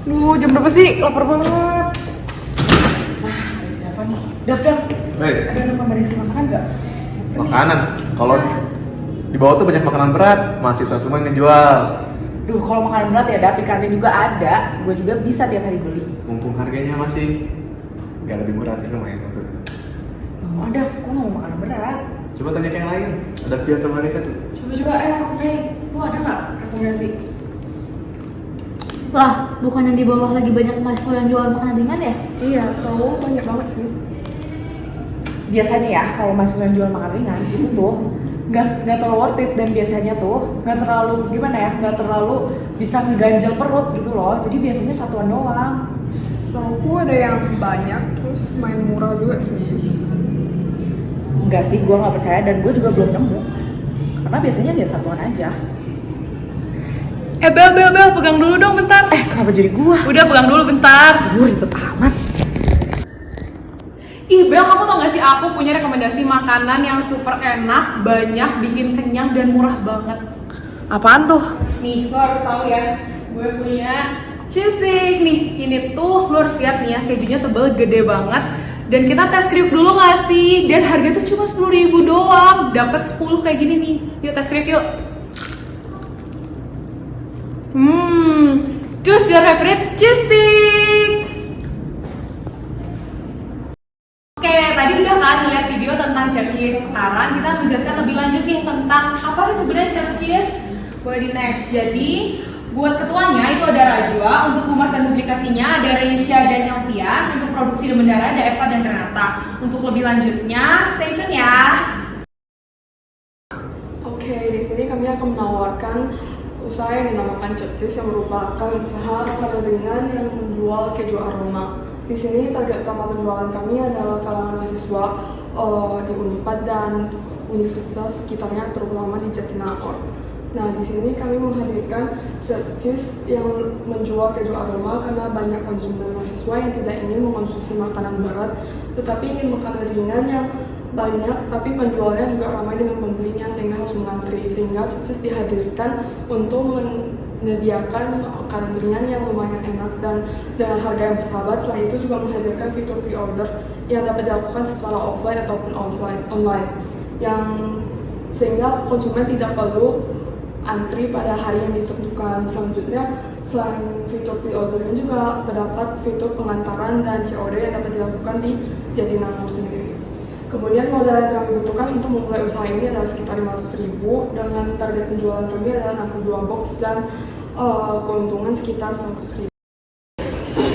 Duh, jam berapa sih? Lapar banget. Nah, ada si Dava nih. Dav. Hei, Ada rekomendasi makanan nggak? makanan. Kalau di bawah tuh banyak makanan berat, mahasiswa semua yang ngejual. Duh, kalau makanan berat ya Dav, di kantin juga ada. Gue juga bisa tiap hari beli. Mumpung harganya masih nggak lebih murah sih, lumayan maksudnya. Oh, Dav, gue nggak mau makanan berat. Coba tanya ke yang lain. Ada Fiat sama Reza tuh. Coba, Ray, lu ada nggak rekomendasi? Lah, bukannya di bawah lagi banyak mahasiswa yang jual makanan ringan ya? Iya, setahu banyak banget sih. Biasanya ya, kalau mahasiswa yang jual makanan ringan itu tuh nggak terlalu worth it, dan biasanya tuh nggak terlalu gimana ya, nggak terlalu bisa ngeganjel perut gitu loh. Jadi biasanya satuan doang. Setahu ada yang banyak, terus main murah juga sih. Enggak sih, gue nggak percaya dan gue juga belum nemu. Karena biasanya dia satuan aja. Bel, pegang dulu dong bentar. Kenapa jadi gue? Udah pegang dulu bentar. Gue ribet amat. Ih Bel, kamu tau gak sih aku punya rekomendasi makanan yang super enak, banyak, bikin kenyang dan murah banget. Apaan tuh? Nih, lo harus tahu ya, gue punya cheese stick nih. Ini tuh lo harus lihat nih ya, kejunya tebel, gede banget. Dan kita tes kriuk dulu gak sih? Dan harga tuh cuma 10.000 doang. Dapat 10 kayak gini nih. Yuk tes kriuk yuk. Choose your favorite cheese stick. Oke, tadi udah kan ngeliat video tentang cheese. Sekarang kita menjelaskan lebih lanjut nih tentang apa sih sebenarnya cheese. Boleh di next. Jadi buat ketuanya itu ada Rajwa, untuk humas dan publikasinya ada Reisha dan Elvia, untuk produksi dan bendara ada Eva dan Renata. Untuk lebih lanjutnya, stay tune ya. Oke, di sini kami akan menawarkan usaha yang dinamakan Cheese yang merupakan usaha makanan ringan yang menjual keju aroma. Di sini target utama penjualan kami adalah kalangan mahasiswa di Unpad dan universitas sekitarnya, terutama di Jatinangor. Nah, di sini kami menghadirkan cheese yang menjual keju aroma karena banyak konsumen mahasiswa yang tidak ingin mengkonsumsi makanan berat, tetapi ingin makanan ringan yang banyak, tapi penjualnya juga ramai dengan pembelinya sehingga harus mengantri. Sehingga cheese dihadirkan untuk menyediakan makanan ringan yang lumayan enak dan dengan harga yang bersahabat. Selain itu juga menghadirkan fitur pre-order yang dapat dilakukan secara offline ataupun online, yang sehingga konsumen tidak perlu antri pada hari yang ditentukan. Selanjutnya, selain fitur pre-order ini juga terdapat fitur pengantaran dan COD yang dapat dilakukan di Jatinangor sendiri. Kemudian modal yang kami butuhkan untuk memulai usaha ini adalah sekitar 500.000 dengan target penjualan kami adalah 62 box dan keuntungan sekitar 100.000.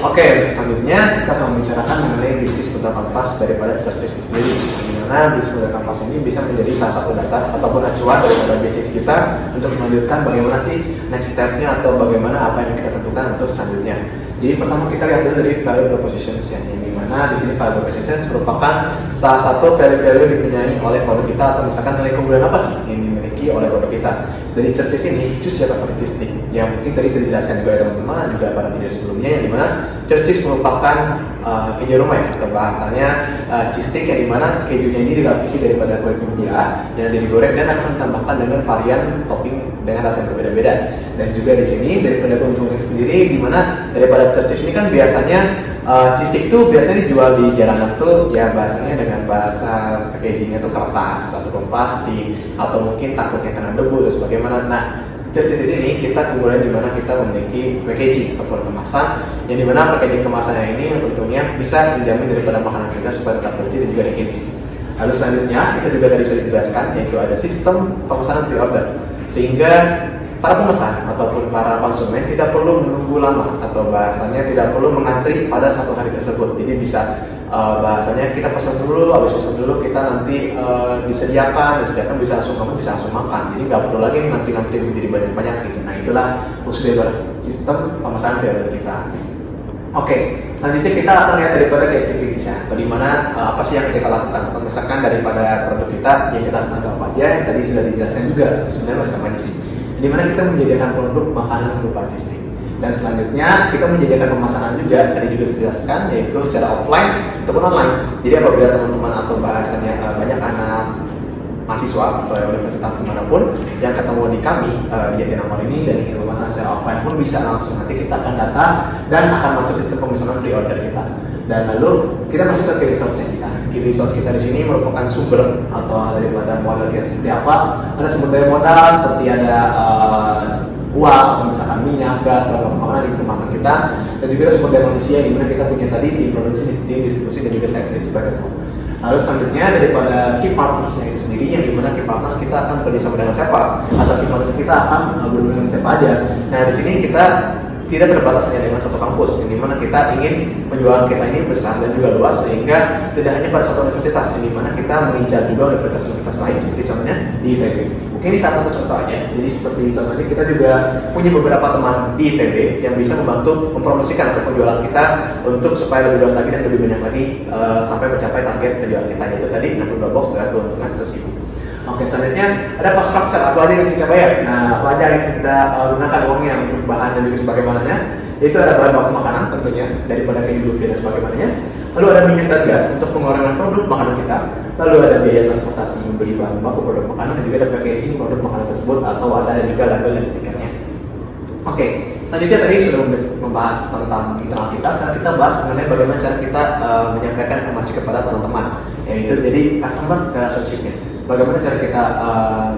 Oke, selanjutnya kita akan membicarakan mengenai bisnis modal kanvas daripada Certis sendiri. Dimana bisnis modal kanvas ini bisa menjadi salah satu dasar ataupun acuan daripada bisnis kita untuk melanjutkan bagaimana sih next step-nya atau bagaimana apa yang kita tentukan untuk selanjutnya. Jadi pertama kita lihat dulu dari value propositions ya, yang dimana di sini value propositions merupakan salah satu value dipunyai oleh produk kita atau misalkan nilai keunggulan apa sih yang dimiliki oleh produk kita. Dari Certis ini, choose your favorite cheese stick yang mungkin tadi sudah dijelaskan juga teman-teman juga pada video sebelumnya, yang dimana Certis merupakan keju aroma ya, atau bahasanya cheese stick yang dimana kejunya ini dilapisi daripada kulit lumpia yang digoreng dan akan ditambahkan dengan varian topping dengan rasa yang berbeda-beda. Dan juga di sini daripada keuntungan itu sendiri, dimana daripada Certis ini kan biasanya cheese stick tuh biasanya dijual di jalanan tuh ya bahasanya dengan bahasa packagingnya tuh kertas ataupun plastik atau mungkin takutnya kena debu dan sebagainya. Nah, Certis di sini kita keunggulan di mana kita memiliki packaging ataupun kemasan yang dimana packaging kemasannya ini tentunya bisa menjamin daripada makanan kita supaya tetap bersih dan juga higienis. Lalu selanjutnya kita juga tadi sudah dijelaskan yaitu ada sistem pemesanan pre-order, sehingga para pemesan ataupun para konsumen tidak perlu menunggu lama atau bahasanya tidak perlu mengantri pada satu hari tersebut. Jadi bisa bahasanya kita pesan dulu, habis pesan dulu kita nanti disediakan bisa langsung, kamu bisa langsung makan. Jadi nggak perlu lagi nih ngantri-ngantri menjadi banyak-banyak gitu. Nah itulah fungsi dari sistem pemesanan pre-order kita. Oke, selanjutnya kita akan lihat daripada key activities ya, atau dimana apa sih yang kita lakukan, atau misalkan daripada produk kita yang kita lakukan apa aja yang tadi sudah dijelaskan juga, itu sebenarnya sama aja sih. Dimana kita menyediakan produk makanan berupa cheese stick. Dan selanjutnya kita menyediakan pemasaran juga, tadi juga dijelaskan, yaitu secara offline ataupun online. Jadi apabila teman-teman atau bahasanya banyak anak mahasiswa atau universitas dimanapun yang ketemu di kami di Jatinangor ini dan ingin memesan secara offline pun bisa langsung. Nanti kita akan data dan akan masuk sistem pemesanan pre-order kita. Dan lalu kita masuk ke key resource kita. Key resource kita di sini merupakan sumber atau daripada modal kita seperti apa. Ada sumber daya modal seperti ada uang atau misalkan minyak, gas, bahan makanan di kemasan kita, dan juga ada sumber daya manusia di mana kita punya tadi tim produksi, tim distribusi, dan juga saya sendiri sebagai ketua. Lalu selanjutnya daripada key partnersnya itu sendiri, yang dimana key partners kita akan bekerjasama dengan siapa, atau key partners kita akan berhubungan dengan siapa aja. Nah di sini kita tidak terbatas hanya dengan satu kampus, yang dimana kita ingin penjualan kita ini besar dan juga luas, sehingga tidak hanya pada satu universitas, yang dimana kita mengincar juga universitas-universitas lain, seperti contohnya di ITB. Mungkin ini salah satu contoh aja. Jadi seperti contohnya kita juga punya beberapa teman di ITB yang bisa membantu mempromosikan atau penjualan kita untuk supaya lebih luas lagi dan lebih banyak lagi sampai mencapai target penjualan kita, yaitu tadi 62 box dengan keuntungan 100.000. Oke, selanjutnya ada cost structure, apa aja yang kita bayar. Nah, apa aja yang kita gunakan uangnya untuk bahan dan juga sebagaimananya. Itu ada bahan baku makanan tentunya, daripada kayak dulu dan sebagaimananya. Lalu ada minyak dan gas untuk pengeluaran produk makanan kita. Lalu ada biaya transportasi membeli bahan baku produk makanan, dan juga ada packaging produk makanan tersebut, atau ada juga label dan stikernya. Oke, selanjutnya tadi sudah membahas tentang internal kita. Sekarang kita bahas mengenai bagaimana cara kita menyampaikan informasi kepada teman-teman, yaitu jadi customer relationship-nya. Bagaimana cara kita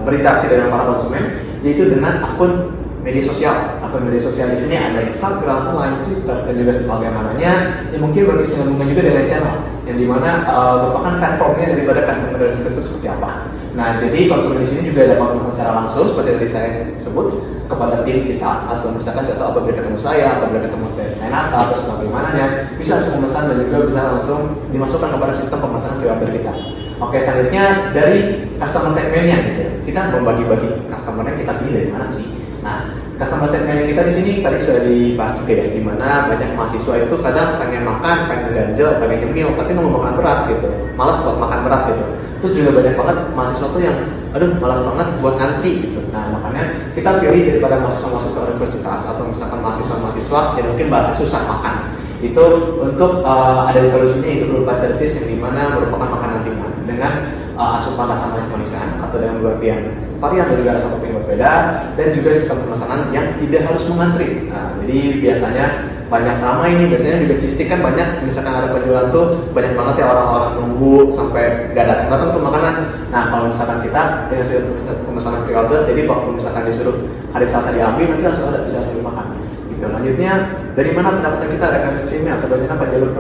berinteraksi dengan para konsumen, yaitu dengan akun media sosial. Akun media sosial di sini ada Instagram, Line, Twitter, dan juga sebagaimananya. Yang mungkin berkesinambungan juga dengan channel, yang dimana merupakan platformnya daripada customer relationship itu seperti apa. Nah, jadi konsumen di sini juga dapat memesan secara langsung seperti yang tadi saya sebut kepada tim kita, atau misalkan contoh apabila ketemu saya, apabila ketemu Renata atau sebagaimananya, bisa langsung memesan dan juga bisa langsung dimasukkan kepada sistem pemesanan pre-order kita. Oke, selanjutnya dari customer segmennya gitu. Kita membagi-bagi customernya, kita pilih dari mana sih. Nah, customer segmen kita di sini tadi sudah dibahas juga ya, di mana banyak mahasiswa itu kadang pengen makan, pengen ganjel, pengen nyemil, tapi mau makan berat gitu, malas buat makan berat gitu. Terus juga banyak banget mahasiswa tuh yang, aduh malas banget buat ngantri gitu. Nah makanya kita pilih daripada mahasiswa-mahasiswa universitas atau misalkan mahasiswa-mahasiswa yang mungkin bahasa susah makan, itu untuk ada solusinya, itu berupa cercis yang dimana merupakan makanan ringan dengan asupan rasa manis-manisan atau dengan bagian varian dan juga rasa topping yang berbeda, dan juga sistem pemesanan yang tidak harus mengantri. Nah, jadi biasanya banyak ramai ini, biasanya juga cistik kan banyak, misalkan ada penjualan tuh banyak banget ya orang-orang nunggu sampai gak datang untuk makanan. Nah kalau misalkan kita dengan sistem pemesanan pre-order, jadi waktu misalkan disuruh hari Selasa diambil, nanti langsung ada bisa langsung dimakan. Gitu. Lanjutnya dari mana pendapatan kita, revenue streamnya atau bagaimana jalur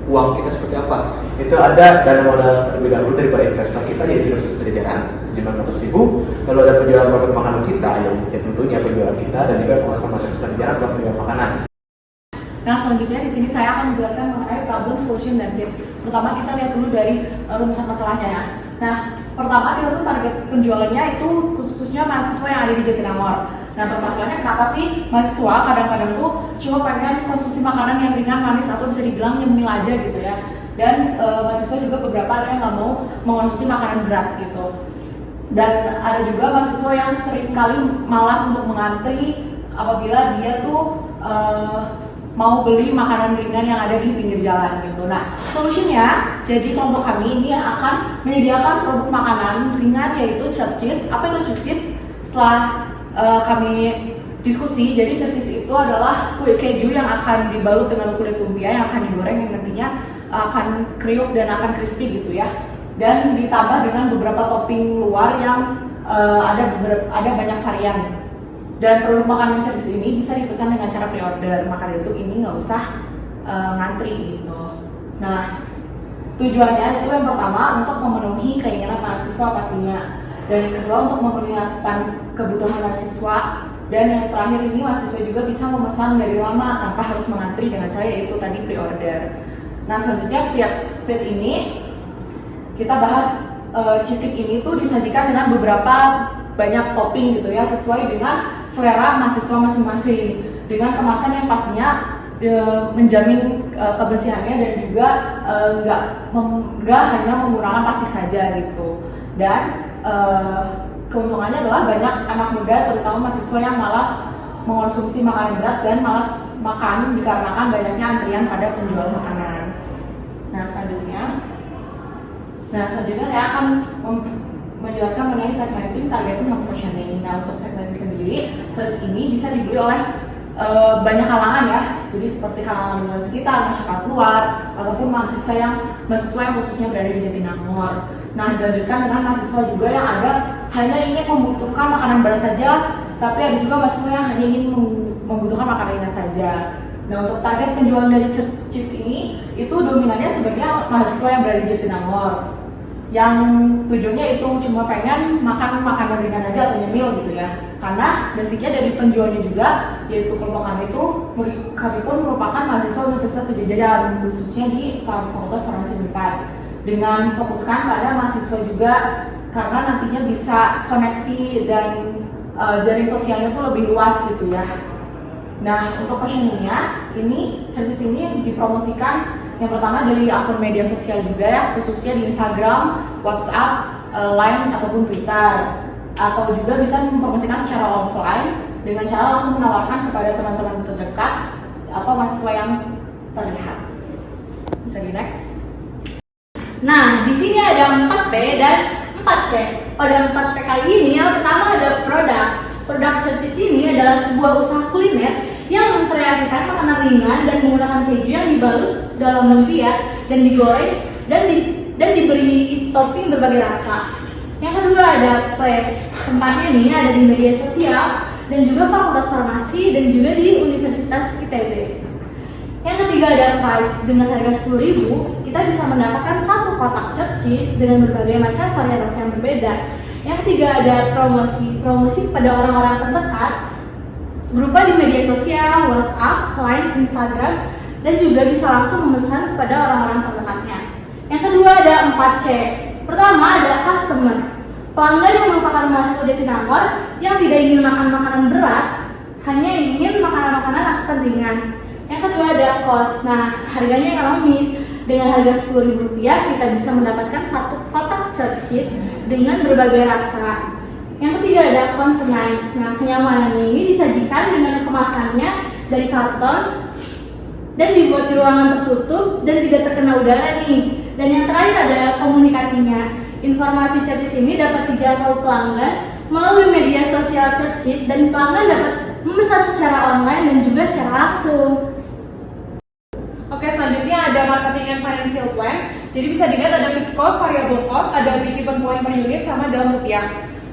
uang kita seperti apa? Itu ada dana modal terlebih dahulu daripada investor kita, yaitu Universitas Pajajaran sejumlah 100.000. Lalu ada penjualan produk makanan kita, yang tentunya penjualan kita, dan juga informasi Pajajaran buat penjualan makanan. Nah selanjutnya di sini saya akan menjelaskan mengenai problem, solution, dan fit. Pertama kita lihat dulu dari rumusan masalahnya ya. Nah pertama kita tuh target penjualannya itu khususnya mahasiswa yang ada di Jatinangor. Nah permasalahannya kenapa sih mahasiswa kadang-kadang tuh cuma pengen konsumsi makanan yang ringan, manis, atau bisa dibilang nyemil aja gitu ya. Dan mahasiswa juga beberapa ada yang nggak mau mengonsumsi makanan berat gitu. Dan ada juga mahasiswa yang sering kali malas untuk mengantri apabila dia tuh mau beli makanan ringan yang ada di pinggir jalan gitu. Nah, solusinya, jadi kelompok kami ini akan menyediakan produk makanan ringan yaitu cercis. Apa itu cercis? Setelah kami diskusi, jadi cercis itu adalah kue keju yang akan dibalut dengan kulit lumpia yang akan digoreng, yang nantinya akan kriuk dan akan crispy gitu ya. Dan ditambah dengan beberapa topping luar yang ada banyak varian. Dan produk makanan cercis ini bisa dipesan dengan cara pre-order, maka itu ini nggak usah ngantri gitu. Nah, tujuannya itu yang pertama untuk memenuhi keinginan mahasiswa pastinya, dan yang kedua untuk memenuhi asupan kebutuhan mahasiswa, dan yang terakhir ini mahasiswa juga bisa memesan dari lama tanpa harus mengantri dengan cara yaitu tadi pre-order. Nah selanjutnya fit ini kita bahas cheese stick ini tuh disajikan dengan beberapa banyak topping gitu ya, sesuai dengan selera mahasiswa masing-masing, dengan kemasan yang pastinya menjamin kebersihannya dan juga nggak hanya menggunakan plastik saja gitu. Dan keuntungannya adalah banyak anak muda terutama mahasiswa yang malas mengonsumsi makanan berat dan malas makan dikarenakan banyaknya antrian pada penjual makanan. Nah selanjutnya saya akan menjelaskan mengenai segmenting, targeting, dan positioning. Nah, untuk segmenting sendiri, search ini bisa dibeli oleh banyak kalangan ya, jadi seperti kalangan lingkungan sekitar, masyarakat luar, ataupun mahasiswa yang khususnya berada di Jatinangor. Nah, dilanjutkan dengan mahasiswa juga yang ada hanya ingin membutuhkan makanan berat saja, tapi ada juga mahasiswa yang hanya ingin membutuhkan makanan ringan saja. Nah, untuk target penjualan dari Churchis ini itu dominannya sebenarnya mahasiswa yang berada di Jatinangor, yang tujuannya itu cuma pengen makan makanan ringan aja atau nyemil gitu ya. Karena basicnya dari penjualnya juga, yaitu kelompokan itu, kami pun merupakan mahasiswa Universitas Padjadjaran, khususnya di Fakultas Farmasi Unpad, dengan fokuskan pada mahasiswa juga karena nantinya bisa koneksi dan jaring sosialnya tuh lebih luas gitu ya. Nah, untuk positioningnya, ini Churchis ini dipromosikan yang pertama dari akun media sosial juga ya, khususnya di Instagram, WhatsApp, Line ataupun Twitter, atau juga bisa mempromosikan secara offline dengan cara langsung menawarkan kepada teman-teman terdekat atau mahasiswa yang terlihat. Bisa di next. Nah, di sini ada 4P dan 4C. Pada 4P kali ini, yang pertama ada produk. Produk Churchis ini adalah sebuah usaha kuliner yang mengkreasikan makanan ringan dan menggunakan keju yang dibalut dalam lumpia dan digoreng dan diberi topping berbagai rasa. Yang kedua ada Plex. Tempatnya ini ada di media sosial dan juga Fakultas Farmasi dan juga di Universitas ITB. Yang ketiga ada Price. Dengan harga 10.000, kita bisa mendapatkan satu kotak Churchis dengan berbagai macam varian rasa yang berbeda. Yang ketiga ada promosi. Promosi kepada orang-orang terdekat berupa di media sosial, WhatsApp, Line, Instagram, dan juga bisa langsung memesan kepada orang-orang terdekatnya. Yang kedua ada 4C. Pertama ada customer. Pelanggan yang merupakan mahasiswa Jatinangor yang tidak ingin makan makanan berat, hanya ingin makanan-makanan asupan ringan. Yang kedua ada cost. Nah, harganya ekonomis. Dengan harga Rp10.000 kita bisa mendapatkan satu kotak Churchis dengan berbagai rasa. Yang ketiga ada convenience. Nah, kenyamanan ini disajikan dengan kemasannya dari karton dan dibuat di ruangan tertutup dan tidak terkena udara nih. Dan yang terakhir ada komunikasinya. Informasi Churchis ini dapat dijangkau pelanggan melalui media sosial Churchis dan pelanggan dapat memesan secara online dan juga secara langsung. Oke, selanjutnya ada marketing and financial plan. Jadi bisa dilihat ada fixed cost, variable cost, ada break-even point per unit sama dalam rupiah.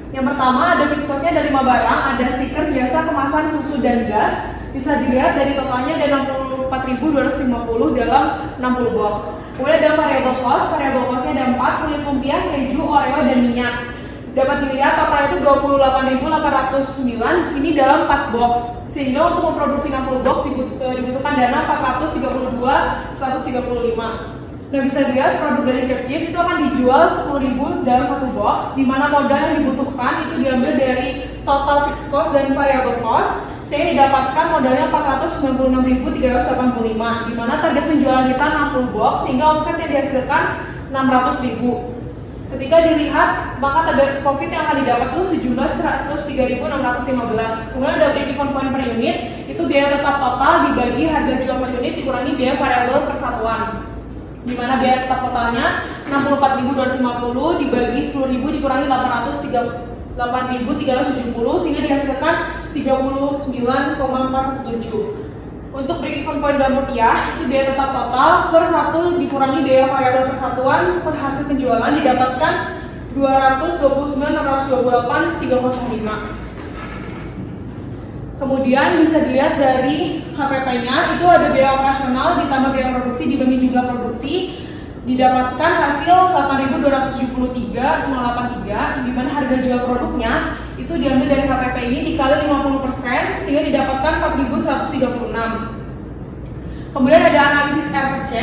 Yang pertama ada fixed cost-nya ada 5 barang, ada stiker, jasa, kemasan, susu, dan gas. Bisa dilihat dari totalnya ada 64.250 dalam 60 box. Kemudian ada variable cost-nya ada 4, kulit lumpia, keju, oreo, dan minyak. Dapat dilihat total itu 28.809, ini dalam 4 box. Sehingga untuk memproduksi 60 box dibutuhkan dana 432.135. Nah, bisa dilihat produk dari Churchis itu akan dijual 10.000 dalam satu box, di mana modal yang dibutuhkan itu diambil dari total fixed cost dan variable cost, sehingga didapatkan modalnya 496.385, di mana target penjualan kita 60 box, sehingga omset yang dihasilkan 600.000. Ketika dilihat, maka target profit yang akan didapat itu sejumlah 103.615. Kemudian ada break-even point per unit, itu biaya tetap total dibagi harga jual per unit dikurangi biaya variabel persatuan. Di mana biaya tetap totalnya 64.250 dibagi 10.000 dikurangi 8.370 sehingga dihasilkan 39,417. Untuk break-even point dalam rupiah, itu biaya tetap total per 1 dikurangi biaya variabel persatuan per hasil penjualan didapatkan 229.628.305. Kemudian bisa dilihat dari HPP-nya, itu ada biaya operasional ditambah biaya produksi dibagi jumlah produksi, didapatkan hasil 8.273,83, di mana harga jual produknya itu diambil dari HPP ini dikali 50% sehingga didapatkan 4.136. Kemudian ada analisis R per C,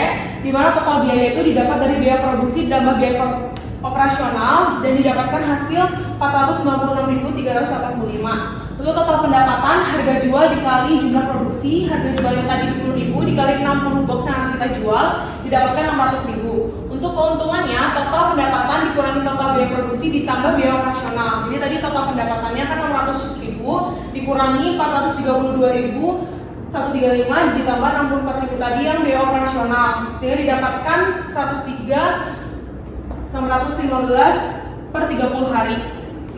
di mana total biaya itu didapat dari biaya produksi ditambah biaya operasional dan didapatkan hasil 496.385. Untuk total pendapatan, harga jual dikali jumlah produksi, harga jual yang tadi 10.000 dikali 60 box yang akan kita jual, didapatkan 600.000. Untuk keuntungannya, total pendapatan dikurangi total biaya produksi ditambah biaya operasional. Jadi tadi total pendapatannya kan 600.000 dikurangi 432.135 ditambah 64.000 tadi yang biaya operasional, sehingga didapatkan 103.615 per 30 hari.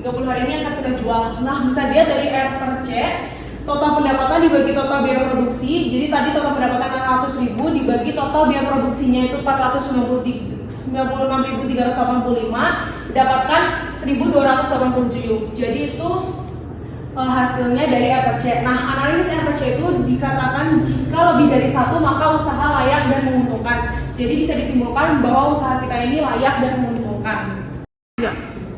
30 hari ini akan kita jual. Nah, bisa lihat dari RPC, total pendapatan dibagi total biaya produksi. Jadi tadi total pendapatan 600.000 dibagi total biaya produksinya itu 496.385, dapatkan 1.287. Jadi itu hasilnya dari RPC. Nah, analisis RPC itu dikatakan jika lebih dari satu maka usaha layak dan menguntungkan. Jadi bisa disimpulkan bahwa usaha kita ini layak dan menguntungkan.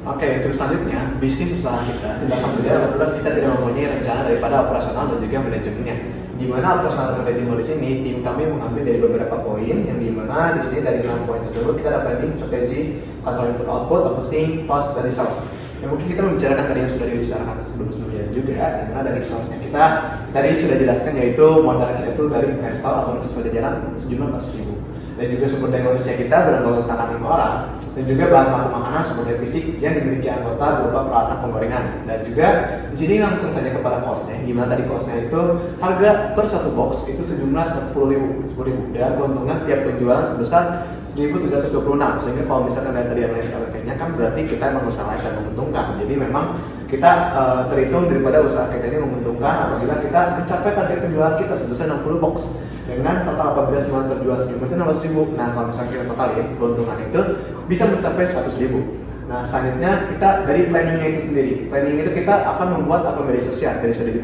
Oke, terus selanjutnya bisnis usaha kita tidak akan berjalan apabila kita tidak mempunyai rencana daripada operasional dan juga manajemennya. Di mana operasional dan manajemen di sini tim kami mengambil dari beberapa poin yang dimana di sini dari 6 poin tersebut kita ada planning, strategi, control input output, overseeing, cost, dan resource. Yang mungkin kita membicarakan tadi yang sudah dibicarakan sebelumnya juga, di mana dari resource-nya kita tadi sudah jelaskan yaitu modal kita itu dari investor atau investor jalan sejumlah 400.000. Dan juga sumber daya manusia kita beranggotakan 5 orang, dan juga bahan baku makanan sumber daya fisik yang dimiliki anggota berupa peralatan penggorengan. Dan juga di sini langsung saja kepada costnya, gimana tadi costnya itu harga per satu box itu sejumlah 10.000 dan keuntungan tiap penjualan sebesar 1.726. Sehingga kalau misalkan dari tadi analisa LST-nya kan berarti kita memang usaha layak dan menguntungkan. Jadi memang kita terhitung daripada usaha kita ini menguntungkan apabila kita mencapai target penjualan kita sebesar 60 box. Dengan total apabila semua terjual sejumlah itu 600.000. Nah, kalau misalnya kita total ya, keuntungan itu bisa mencapai 100.000. Nah, selanjutnya kita dari planningnya itu sendiri. Planning itu kita akan membuat akun media sosial, tadi sudah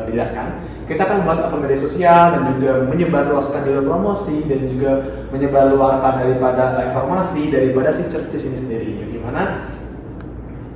dijelaskan. Kita akan membuat akun media sosial dan juga menyebarluaskan jalur promosi dan juga menyebarluaskan daripada informasi daripada si Churches ini sendiri. Di mana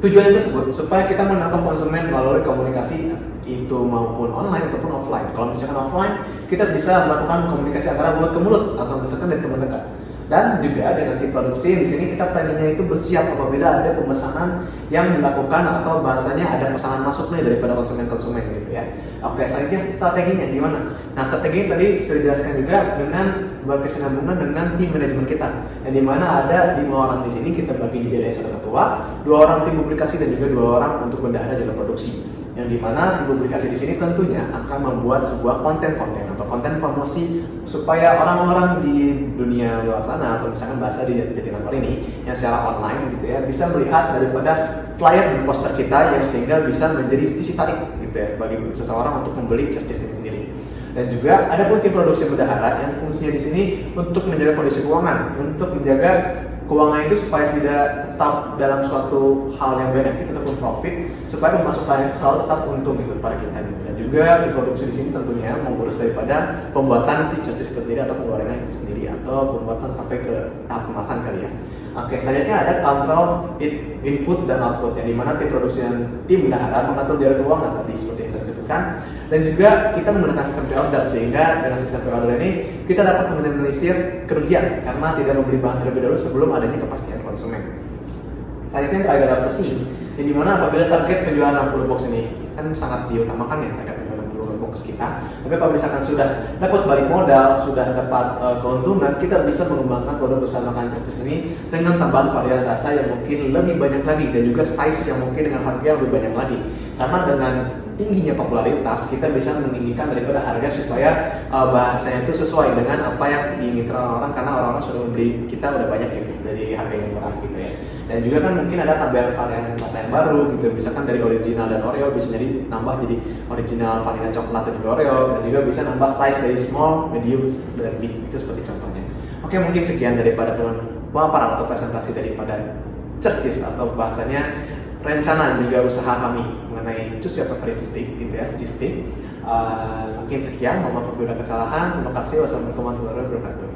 tujuan tersebut supaya kita menambah konsumen melalui komunikasi itu maupun online ataupun offline. Kalau misalkan offline, kita bisa melakukan komunikasi antara mulut ke mulut atau misalkan dari teman dekat. Dan juga dengan tim produksi di sini kita planningnya itu bersiap apabila ada pemesanan yang dilakukan atau bahasanya ada pesanan masuk nih daripada konsumen-konsumen gitu ya. Oke, selanjutnya strateginya gimana? Nah, strategi tadi sudah dijelaskan juga dengan berkesinambungan dengan tim manajemen kita. Yang dimana ada 5 orang di sini kita bagi jadi ada 1 ketua, 2 orang tim publikasi dan juga 2 orang untuk bendahara jalur produksi. Yang dimana tim publikasi di sini tentunya akan membuat sebuah konten-konten atau konten promosi supaya orang-orang di dunia luar sana atau misalkan bahasa di Jatinangor ini yang secara online gitu ya bisa melihat daripada flyer dan poster kita yang sehingga bisa menjadi sisi tarik gitu ya bagi seseorang untuk membeli Churches ini sendiri. Dan juga ada pun tim produksi bendahara yang fungsinya di sini untuk menjaga kondisi keuangan, untuk menjaga keuangan itu supaya tidak tetap dalam suatu hal yang benefit ataupun profit, supaya pemasukan itu selalu tetap untung gitu pada kita gitu. Dan juga di produksi di sini tentunya mengurus daripada pembuatan si Churches itu sendiri atau penggorengan itu sendiri atau pembuatan sampai ke tahap kemasan kali ya. Oke, selanjutnya ada control input dan output, yang dimana tim produksi dan tim bendahara mengatur jalur keuangan tadi seperti yang saya sebutkan. Dan juga kita menggunakan sistem pre-order, sehingga dengan sistem pre-order ini kita dapat meminimalisir kerugian karena tidak membeli bahan terlebih dahulu sebelum adanya kepastian konsumen. Selanjutnya terakhir ada overseeing, yang dimana apabila target penjualan 60 box ini kan sangat diutamakan ya target penjualan 60 box kita. Tapi kalau misalkan sudah dapat balik modal, sudah dapat keuntungan, kita bisa mengembangkan produk usaha makanan Churches ini dengan tambahan varian rasa yang mungkin lebih banyak lagi dan juga size yang mungkin dengan harga yang lebih banyak lagi. Karena dengan tingginya popularitas kita bisa meninggikan daripada harga supaya bahasanya itu sesuai dengan apa yang diinginkan orang-orang karena orang-orang sudah membeli kita udah banyak gitu dari harga yang murah gitu ya. Dan juga kan mungkin ada tambahan varian rasa yang baru gitu, misalkan dari original dan Oreo bisa jadi nambah jadi original vanilla coklat dan juga Oreo, dan juga bisa nambah size dari small, medium, dan big itu seperti contohnya. Oke, mungkin sekian daripada pemaparan atau presentasi daripada Churches atau bahasanya rencana juga usaha kami mengenai Choose Your Favorite Stick gitu ya, Cheese Stick. Mungkin sekian, mohon maaf apabila ada kesalahan. Terima kasih. Wassalamualaikum warahmatullahi wabarakatuh.